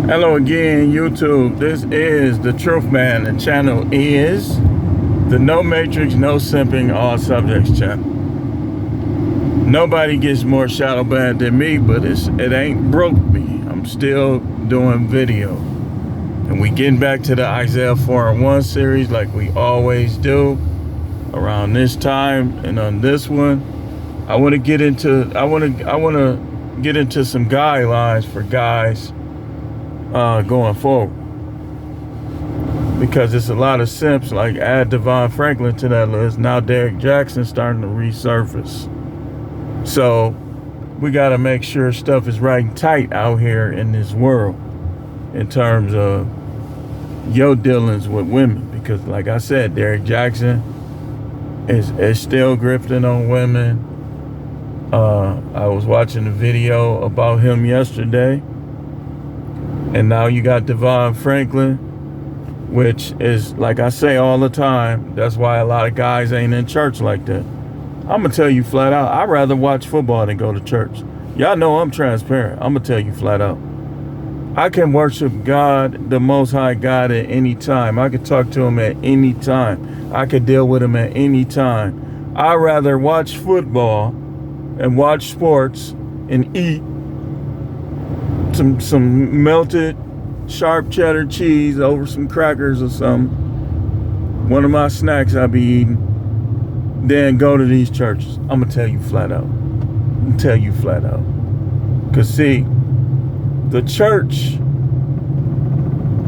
Hello again, YouTube. This is the Truth Man. The channel is the No Matrix, No Simping, All Subjects channel. Nobody gets more shadow banned than me, but it ain't broke me. I'm still doing video. And we getting back to the Isaiah 4:1 series like we always do around this time. And on this one, I want to get into some guidelines for guys going forward, because it's a lot of simps. Like, add Devon Franklin to that list. Now Derek Jackson starting to resurface. So we got to make sure stuff is right and tight out here in this world in terms of your dealings with women, because like I said, Derek Jackson is still grifting on women. I was watching a video about him yesterday. And now you got Devon Franklin, which is, like I say all the time, that's why a lot of guys ain't in church like that. I'm going to tell you flat out, I'd rather watch football than go to church. Y'all know I'm transparent. I'm going to tell you flat out. I can worship God, the Most High God, at any time. I can talk to him at any time. I could deal with him at any time. I'd rather watch football and watch sports and eat some melted sharp cheddar cheese over some crackers or something, one of my snacks I be eating, then go to these churches. I'm gonna tell you flat out. Cause see, the church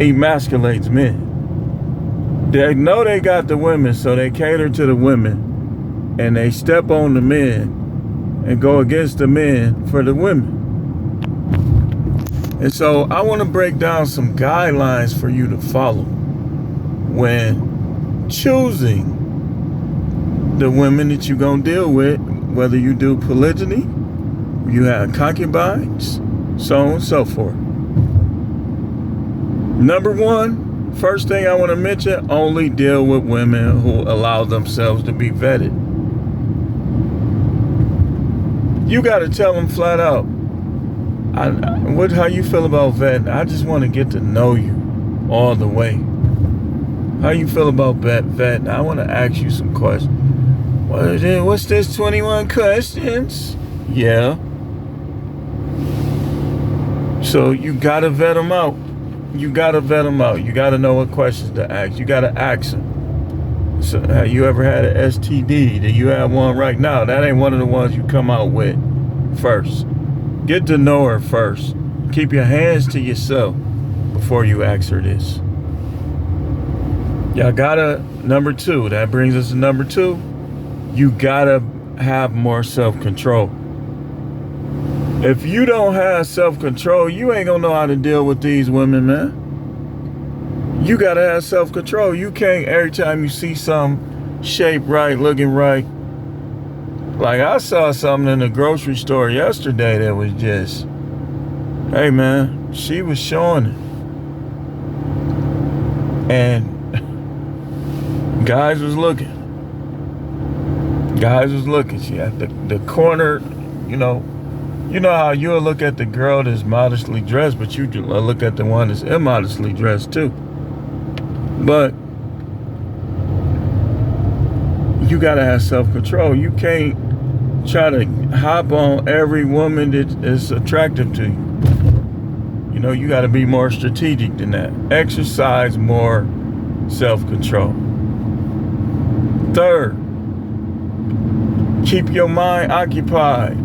emasculates men. They know they got the women, so they cater to the women, and they step on the men and go against the men for the women. And so I want to break down some guidelines for you to follow when choosing the women that you're going to deal with, whether you do polygyny, you have concubines, so on and so forth. Number one, first thing I want to mention, only deal with women who allow themselves to be vetted. You got to tell them flat out, how you feel about vetting? I just want to get to know you all the way. How you feel about vetting? I want to ask you some questions. What's this, 21 questions? Yeah. So you got to vet them out. You got to know what questions to ask. You got to ask them. So, have you ever had an STD? Do you have one right now? That ain't one of the ones you come out with first. Get to know her first. Keep your hands to yourself before you ask her this. Y'all gotta, number two, that brings us to number two. You gotta have more self-control. If you don't have self-control, you ain't gonna know how to deal with these women, man. You gotta have self-control. You can't, every time you see some shaped right, looking right. Like, I saw something in the grocery store yesterday that was just, hey man, she was showing it. And guys was looking. She had the corner, you know how you'll look at the girl that's modestly dressed, but you look at the one that's immodestly dressed too. But you gotta have self-control. You can't try to hop on every woman that is attractive to you. You know, you gotta be more strategic than that. Exercise more self-control. Third, keep your mind occupied.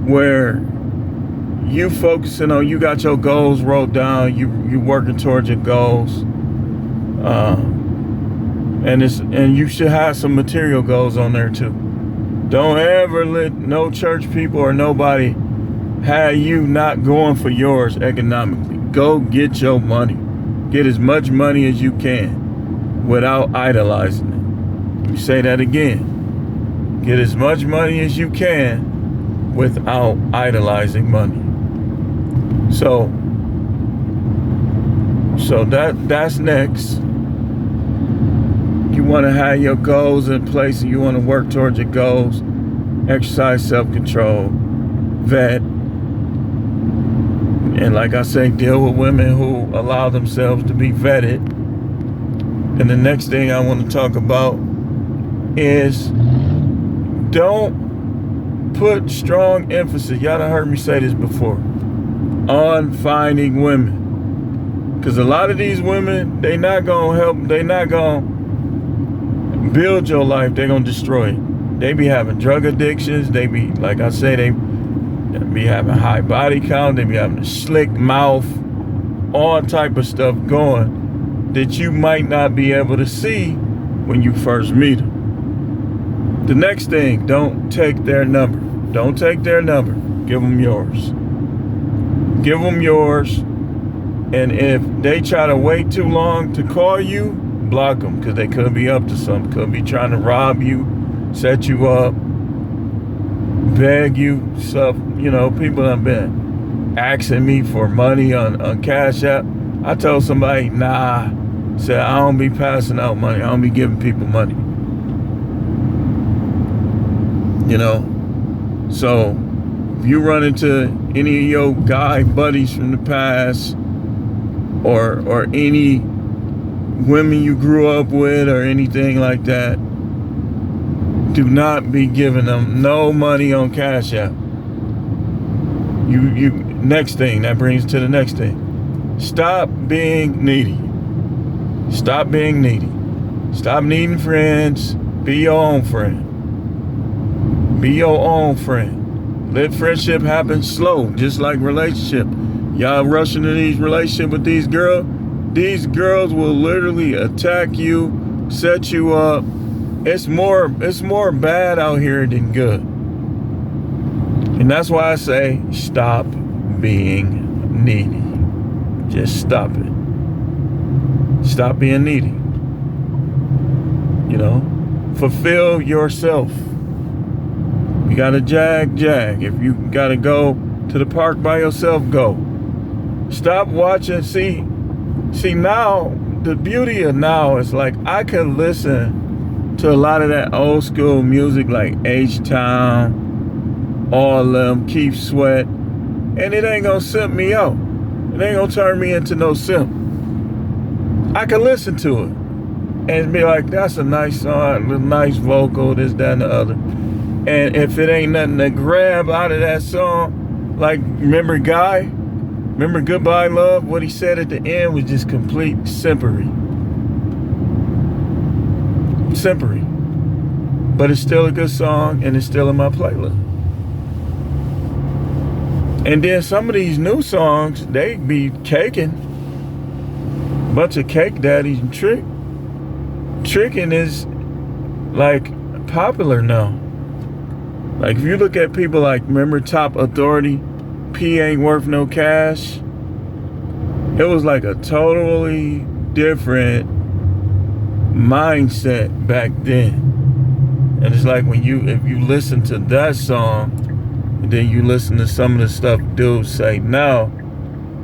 Where you focusing on, you got your goals wrote down, you working towards your goals. And you should have some material goals on there too. Don't ever let no church people or nobody have you not going for yours economically. Go get your money. Get as much money as you can without idolizing it. Let me say that again. Get as much money as you can without idolizing money. So that's next. You want to have your goals in place and you want to work towards your goals. Exercise self-control. Vet. And like I say, deal with women who allow themselves to be vetted. And the next thing I want to talk about is don't put strong emphasis, y'all done heard me say this before, on finding women. Because a lot of these women, they not going to help, they not going to build your life, they going to destroy it. They be having drug addictions, they be, like I say, they be having high body count, they be having a slick mouth, all type of stuff going that you might not be able to see when you first meet them. The next thing, don't take their number. Don't take their number. Give them yours. Give them yours. And if they try to wait too long to call you, block them, because they could be up to something. Could be trying to rob you, set you up, beg you stuff. You know, people have been asking me for money on Cash App. I told somebody, nah, said I don't be passing out money. I don't be giving people money. You know, so if you run into any of your guy buddies from the past, or any women you grew up with or anything like that, do not be giving them no money on Cash App. Next thing, that brings to the next thing. Stop being needy. Stop being needy. Stop needing friends. Be your own friend. Be your own friend. Let friendship happen slow, just like relationship. Y'all rushing to these relationships with these girls will literally attack you, set you up. It's more bad out here than good. And that's why I say stop being needy. Just stop it. Stop being needy. You know, fulfill yourself. You gotta jag. If you gotta go to the park by yourself, go. Stop watching. See now, the beauty of now is like I can listen to a lot of that old school music like H-Town, all of them, Keith Sweat, and it ain't gonna simp me out. It ain't gonna turn me into no simp. I can listen to it and be like, that's a nice song, a nice vocal, this, that, and the other. And if it ain't nothing to grab out of that song, like remember Goodbye Love? What he said at the end was just complete simpery. Simpery. But it's still a good song and it's still in my playlist. And then some of these new songs, they be caking. Bunch of cake daddies and tricking is like popular now. Like if you look at people like, remember Top Authority, P Ain't Worth No Cash? It was like a totally different mindset back then. And it's like if you listen to that song, and then you listen to some of the stuff dudes say now,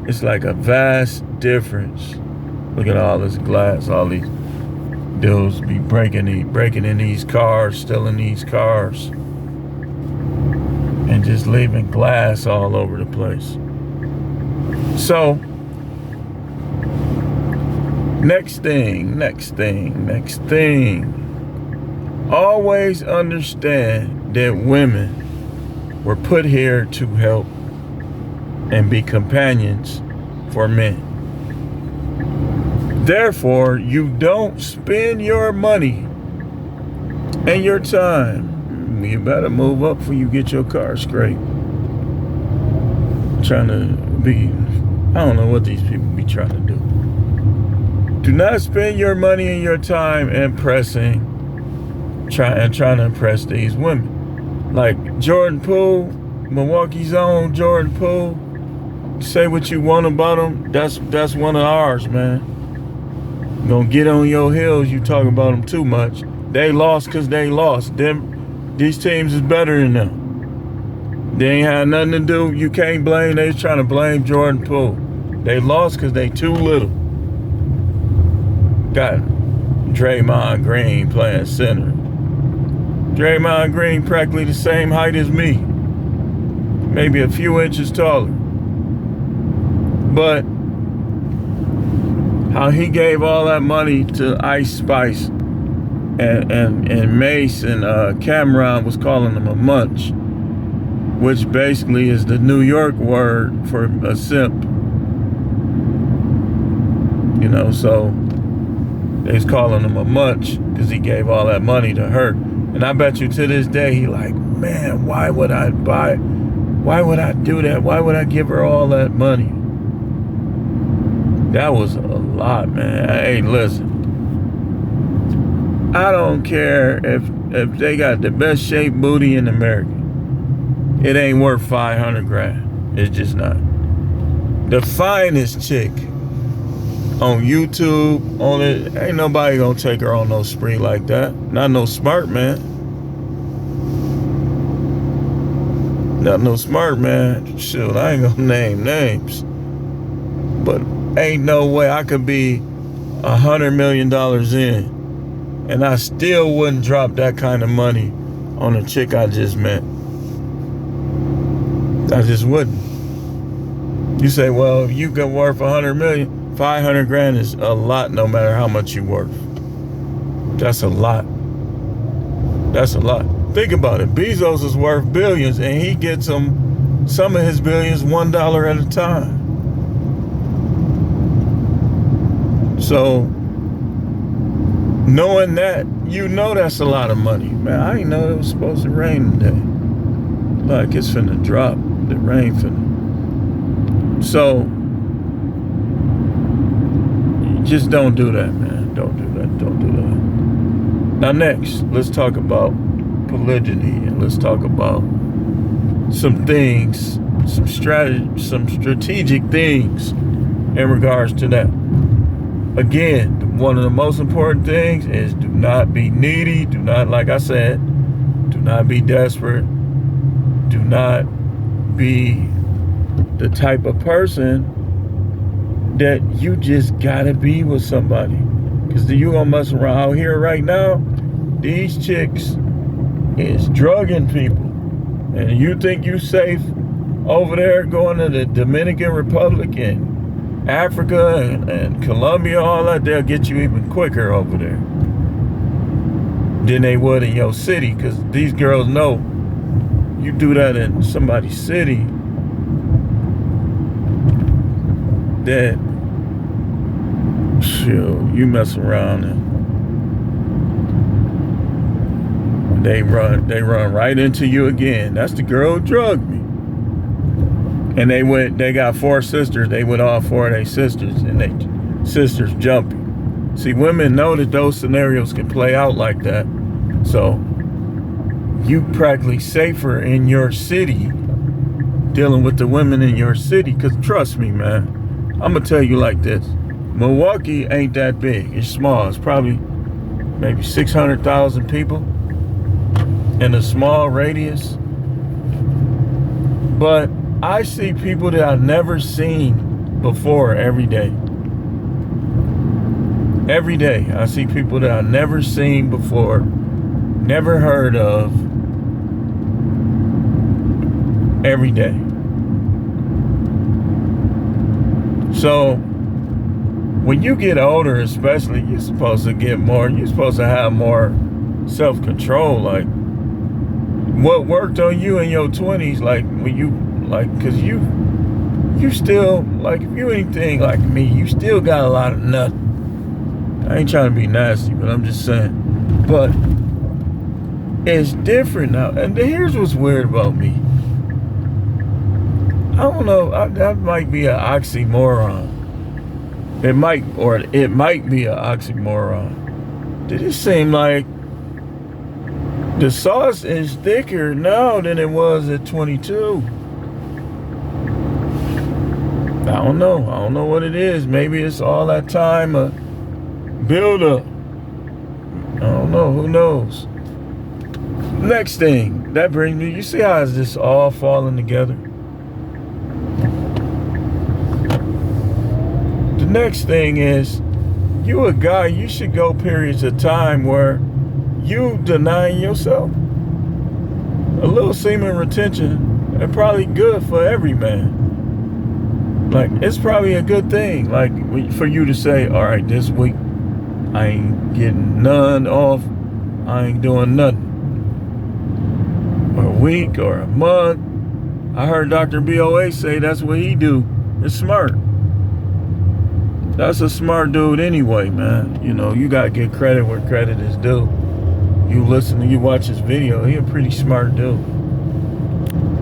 it's like a vast difference. Look at all this glass, all these dudes be breaking in these cars, stealing these cars, and just leaving glass all over the place. So, next thing. Always understand that women were put here to help and be companions for men. Therefore, you don't spend your money and your time. You better move up before you get your car scraped. Trying to be, I don't know what these people be trying to do. Do not spend your money and your time trying to impress these women. Like Jordan Poole, Milwaukee's own Jordan Poole. Say what you want about him. That's one of ours, man. Gonna get on your heels. You talk about them too much. They lost because they lost. These teams is better than them. They ain't had nothing to do. You can't blame. They was trying to blame Jordan Poole. They lost because they too little. Got Draymond Green playing center. Draymond Green practically the same height as me. Maybe a few inches taller. But how he gave all that money to Ice Spice, and Mace and Cameron was calling him a munch, which basically is the New York word for a simp. You know, so they was calling him a munch because he gave all that money to her. And I bet you to this day he like, man, why would I do that? Why would I give her all that money? That was a lot, man. Hey, listen, I don't care if they got the best shaped booty in America. It ain't worth 500 grand. It's just not. The finest chick on YouTube, on it, ain't nobody gonna take her on no spree like that. Not no smart man. Not no smart man. Shoot, I ain't gonna name names. But ain't no way I could be $100 million in and I still wouldn't drop that kind of money on a chick I just met. I just wouldn't. You say, well, if you get worth 100 million, 500 grand is a lot no matter how much you're worth. That's a lot. That's a lot. Think about it. Bezos is worth billions and he gets some of his billions $1 at a time. So, knowing that, you know that's a lot of money. Man, I didn't know it was supposed to rain today. Like it's finna drop. The rain finna. So, just don't do that, man. Don't do that. Don't do that. Now next, let's talk about polygyny and let's talk about some things, some strategic things in regards to that. Again, one of the most important things is do not be needy. Do not, like I said, do not be desperate. Do not be the type of person that you just gotta be with somebody. Because you gonna mess around out here right now. These chicks is drugging people. And you think you safe over there going to the Dominican Republic and Africa and Colombia, all that, they'll get you even quicker over there than they would in your city. Because these girls know you do that in somebody's city, that shoot, you mess around and they run right into you again. That's the girl who drugged me. And they got 4 sisters. They with all 4 of their sisters, and they sisters jumping. See, women know that those scenarios can play out like that. So you practically safer in your city dealing with the women in your city. Because trust me, man, I'm going to tell you like this. Milwaukee ain't that big. It's small. It's probably maybe 600,000 people in a small radius. But I see people that I've never seen before every day. Every day, I see people that I've never seen before, never heard of, every day. So, when you get older, especially, you're supposed to have more self-control. Like, what worked on you in your 20s, like, when you, like, because you still, like, if you anything like me, you still got a lot of nothing. I ain't trying to be nasty, but I'm just saying. But it's different now. And here's what's weird about me. I don't know, that might be an oxymoron. It might be an oxymoron. Did it seem like the sauce is thicker now than it was at 22? I don't know what it is. Maybe it's all that time of build up. I don't know, who knows? Next thing, that brings me, you see how is this all falling together? The next thing is, you a guy, you should go periods of time where you denying yourself. A little semen retention is probably good for every man. Like, it's probably a good thing, like, for you to say, all right, this week I ain't getting none off, I ain't doing nothing. Or a week or a month. I heard Dr. BOA say that's what he do. It's smart. That's a smart dude anyway, man. You know, you gotta give credit where credit is due. You listen and you watch his video, he a pretty smart dude.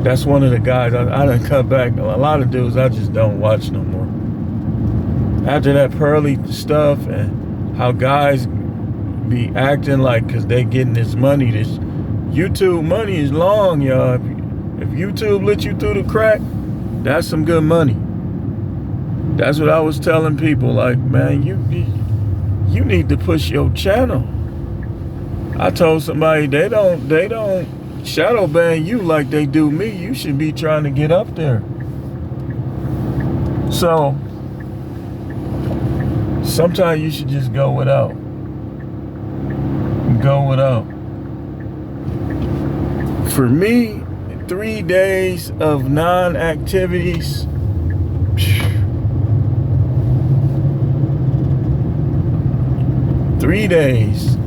That's one of the guys, I done cut back. A lot of dudes I just don't watch no more. After that Pearly stuff and how guys be acting like, cause they getting this money, this YouTube money is long, y'all. If YouTube let you through the crack, that's some good money. That's what I was telling people, like, man, you need to push your channel. I told somebody they don't shadow ban you like they do me. You should be trying to get up there. So sometimes you should just go without. Go without. For me, 3 days of non-activities, 3 days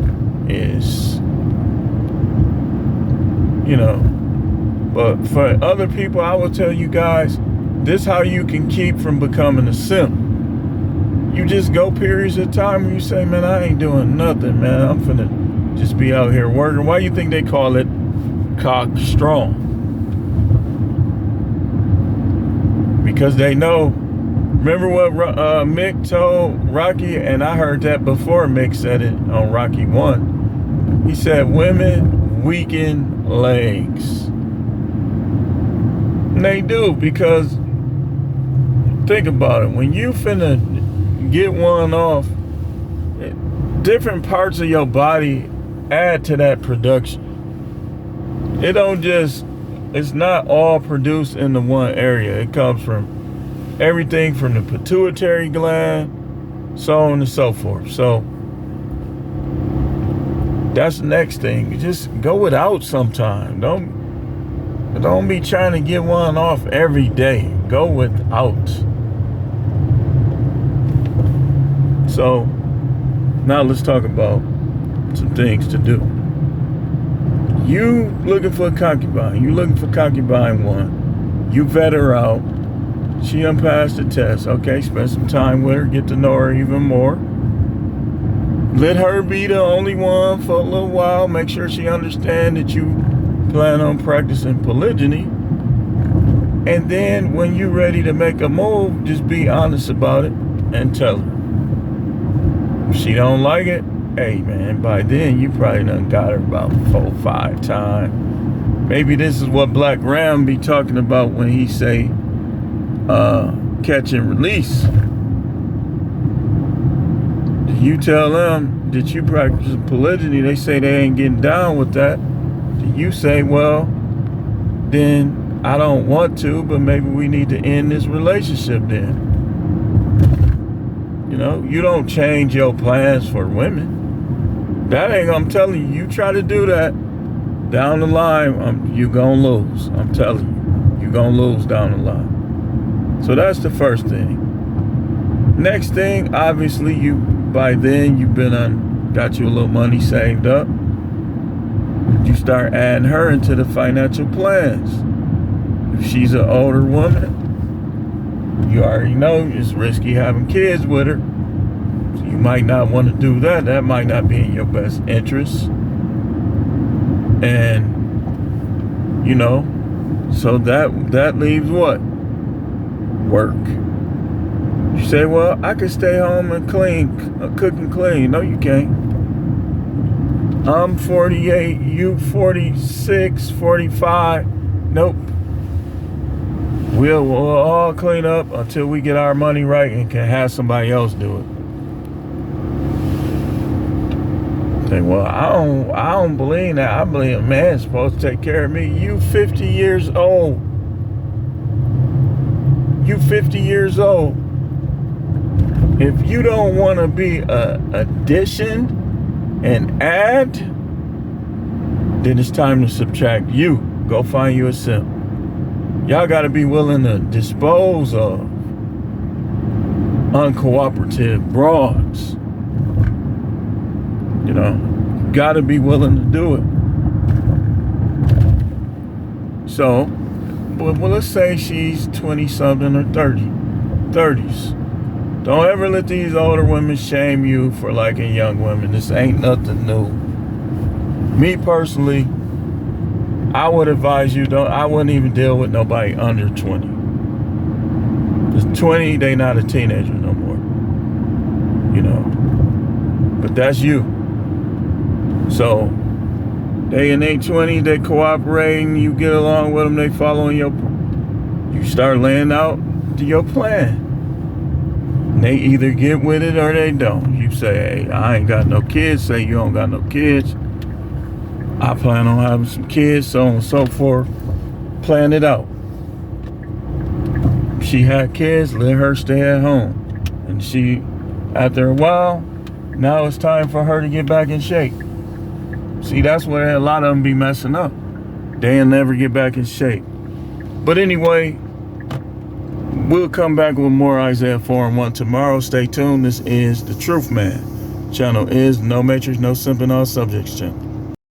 is, you know, but for other people, I will tell you guys, this how you can keep from becoming a simp. You just go periods of time where you say, man, I ain't doing nothing, man. I'm finna just be out here working. Why you think they call it cock strong? Because they know. Remember what Mick told Rocky, and I heard that before Mick said it on Rocky 1. He said women weaken legs. And they do, because think about it. When you finna get one off, different parts of your body add to that production. It don't just, it's not all produced in the one area. It comes from everything from the pituitary gland, so on and so forth. So that's the next thing. Just go without sometime. Don't be trying to get one off every day. Go without. So now let's talk about some things to do. You looking for a concubine. You looking for concubine 1. You vet her out. She done passed the test. Okay, spend some time with her, get to know her even more. Let her be the only one for a little while. Make sure she understands that you plan on practicing polygyny. And then when you're ready to make a move, just be honest about it and tell her. If she don't like it, hey man, by then you probably done got her about 4 or 5 times. Maybe this is what Black Ram be talking about when he say, catch and release. You tell them that you practice polygyny, they say they ain't getting down with that. You say, well, then I don't want to, but maybe we need to end this relationship then. You know, you don't change your plans for women. That ain't, I'm telling you, you try to do that, down the line, you gonna lose. I'm telling you, you gonna lose down the line. So that's the first thing. Next thing, obviously, by then you've got you a little money saved up. You start adding her into the financial plans. If she's an older woman, you already know it's risky having kids with her. So you might not want to do that. That might not be in your best interest. And, you know, so that leaves what? Work. You say, well, I can stay home and cook and clean. No, you can't. I'm 48, you 46, 45. Nope. We'll all clean up until we get our money right and can have somebody else do it. Say, well, I don't believe that. I believe a man's supposed to take care of me. You 50 years old. You 50 years old. If you don't want to be a addition and add, then it's time to subtract you. Go find you a simp. Y'all got to be willing to dispose of uncooperative broads. You know, gotta be willing to do it. So, well, let's say she's 20 something or 30s. Don't ever let these older women shame you for liking young women. This ain't nothing new. Me personally, I would advise you, I wouldn't even deal with nobody under 20. Because 20, they not a teenager no more. You know. But that's you. So, they in their 20s, they cooperating, you get along with them, they following you start laying out your plan. And they either get with it or they don't. You say, hey, I ain't got no kids. Say you don't got no kids. I plan on having some kids, so on and so forth. Plan it out. She had kids, let her stay at home. And she, after a while, now it's time for her to get back in shape. See, that's where a lot of them be messing up. They'll never get back in shape. But anyway, we'll come back with more Isaiah 4 and 1 tomorrow. Stay tuned. This is The Truth Man. Channel is No Matrix, No Simping, All Subjects channel.